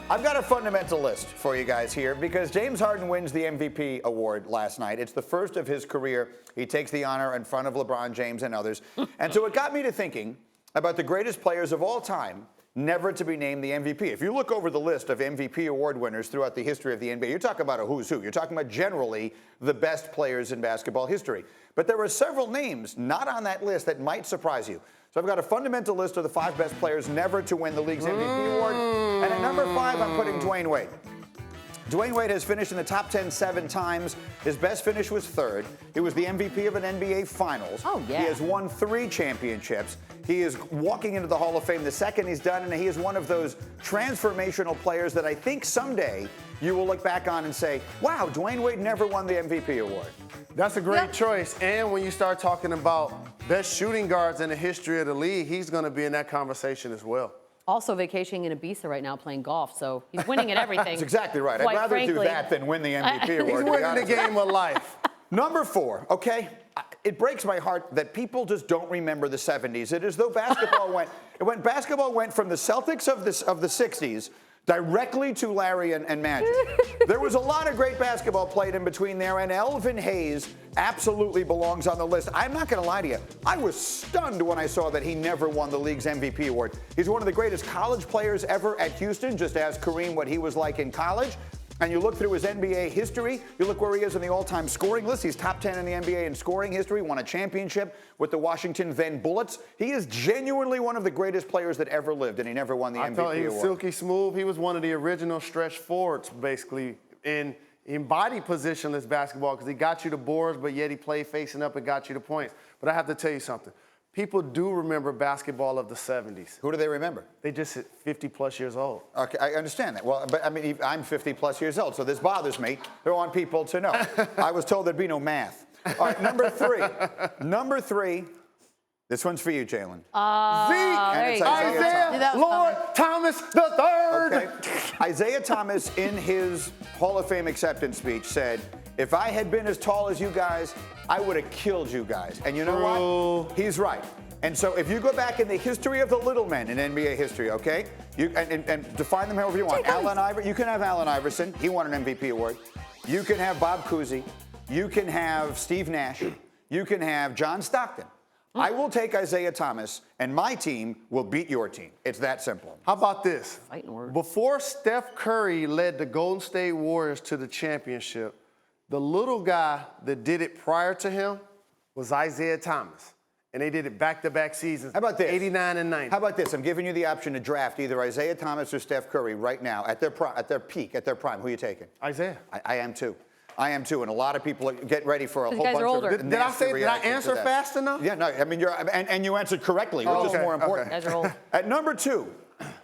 I've got a fundamental list for you guys here because James Harden wins the MVP award last night. It's the first of his career. He takes the honor in front of LeBron James and others. And so it got me to thinking about the greatest players of all time never to be named the MVP. If you look over the list of MVP award winners throughout the history of the NBA, you're talking about a who's who. You're talking about generally the best players in basketball history. But there were several names not on that list that might surprise you. So I've got a fundamental list of the 5 best players never to win the league's MVP award. And at number 5, I'm putting Dwayne Wade. Dwayne Wade has finished in the top 10 7 times. His best finish was 3rd. He was the MVP of an NBA Finals. Oh, yeah. He has won 3 championships. He is walking into the Hall of Fame the second he's done, and he is one of those transformational players that I think someday you will look back on and say, wow, Dwayne Wade never won the MVP award. That's a great choice. And when you start talking about best shooting guards in the history of the league, he's going to be in that conversation as well. Also vacationing in Ibiza right now playing golf, so he's winning at everything. That's exactly right. I'd rather do that than win the MVP award. He's winning the game of life. Number 4, okay? It breaks my heart that people just don't remember the 70s. It is as though basketball basketball went from the Celtics of the 60s directly to Larry and Magic. There was a lot of great basketball played in between there, and Elvin Hayes absolutely belongs on the list. I'm not going to lie to you. I was stunned when I saw that he never won the league's MVP award. He's one of the greatest college players ever at Houston. Just ask Kareem what he was like in college. And you look through his NBA history, you look where he is in the all-time scoring list. He's top 10 in the NBA in scoring history, won a championship with the Washington then Bullets. He is genuinely one of the greatest players that ever lived, and he never won the MVP award. I thought he was silky smooth. He was one of the original stretch forwards, basically, in body positionless basketball because he got you the boards, but yet he played facing up and got you the points. But I have to tell you something. People do remember basketball of the 70s. Who do they remember? They just hit 50-plus years old. Okay, I understand that. Well, but I mean, I'm 50-plus years old, so this bothers me. I want people to know. I was told there'd be no math. All right, number 3. Number 3. This one's for you, Jalen. Zeke, Isaiah Lord Thomas III. Okay. Isaiah Thomas, in his Hall of Fame acceptance speech, said, if I had been as tall as you guys, I would have killed you guys. And you know what? He's right. And so if you go back in the history of the little men in NBA history, okay, and define them however you want. You can have Allen Iverson. He won an MVP award. You can have Bob Cousy. You can have Steve Nash. You can have John Stockton. I will take Isaiah Thomas, and my team will beat your team. It's that simple. How about this? Before Steph Curry led the Golden State Warriors to the championship, the little guy that did it prior to him was Isaiah Thomas. And they did it back-to-back seasons. How about this? 89 and 90. How about this? I'm giving you the option to draft either Isaiah Thomas or Steph Curry right now at their peak, at their prime. Who are you taking? Isaiah. I am too. I am too, and a lot of people get ready for a whole bunch of Did I answer fast enough? Yeah, no, I mean, and you answered correctly, which is more important. Okay. At number 2,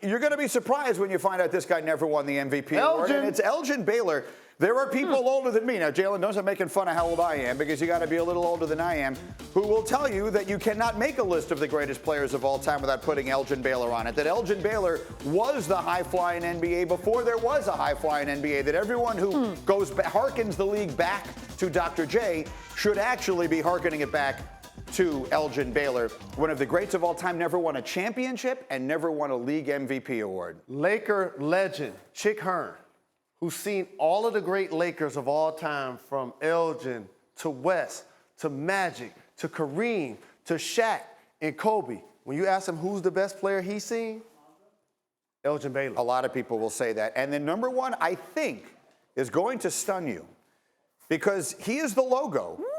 you're going to be surprised when you find out this guy never won the MVP award, and it's Elgin Baylor. There are people older than me. Now, Jalen, don't start making fun of how old I am, because you got to be a little older than I am, who will tell you that you cannot make a list of the greatest players of all time without putting Elgin Baylor on it. That Elgin Baylor was the high-flying NBA before there was a high-flying NBA. That everyone who harkens the league back to Dr. J should actually be harkening it back to Elgin Baylor, one of the greats of all time, never won a championship and never won a league MVP award. Laker legend Chick Hearn, who's seen all of the great Lakers of all time, from Elgin to West to Magic to Kareem to Shaq and Kobe. When you ask him who's the best player he's seen, Elgin Baylor. A lot of people will say that. And then number 1, I think, is going to stun you because he is the logo. What?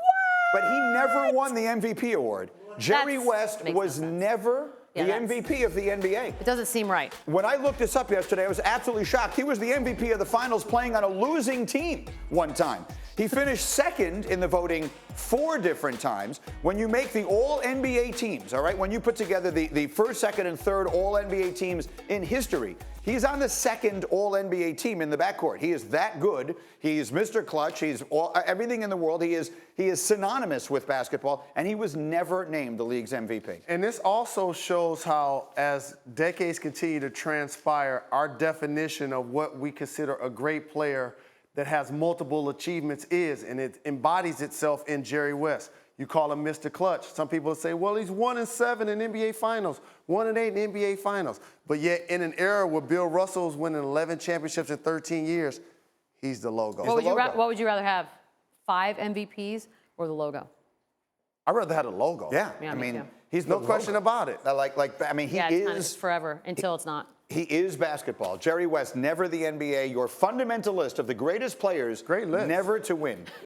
But he never won the MVP award. Jerry West was never the MVP of the NBA. It doesn't seem right. When I looked this up yesterday, I was absolutely shocked. He was the MVP of the finals playing on a losing team one time. He finished 2nd in the voting 4 different times. When you make the all-NBA teams, all right, when you put together the first, second, and third all-NBA teams in history, he's on the 2nd all-NBA team in the backcourt. He is that good. He's Mr. Clutch. He's everything in the world. He is synonymous with basketball, and he was never named the league's MVP. And this also shows how, as decades continue to transpire, our definition of what we consider a great player that has multiple achievements is, and it embodies itself in Jerry West. You call him Mr. Clutch. Some people say, well, he's 1-7 in NBA Finals, 1-8 in NBA Finals. But yet, in an era where Bill Russell was winning 11 championships in 13 years, he's the logo. What would you rather have, 5 MVPs or the logo? I'd rather have the logo. Yeah, Yeah, I me mean, too. he's No the question logo. about it. I mean, he Yeah, it's is forever until it's not. He is basketball. Jerry West, never the NBA, your fundamentalist of the greatest players, Great list. never to win.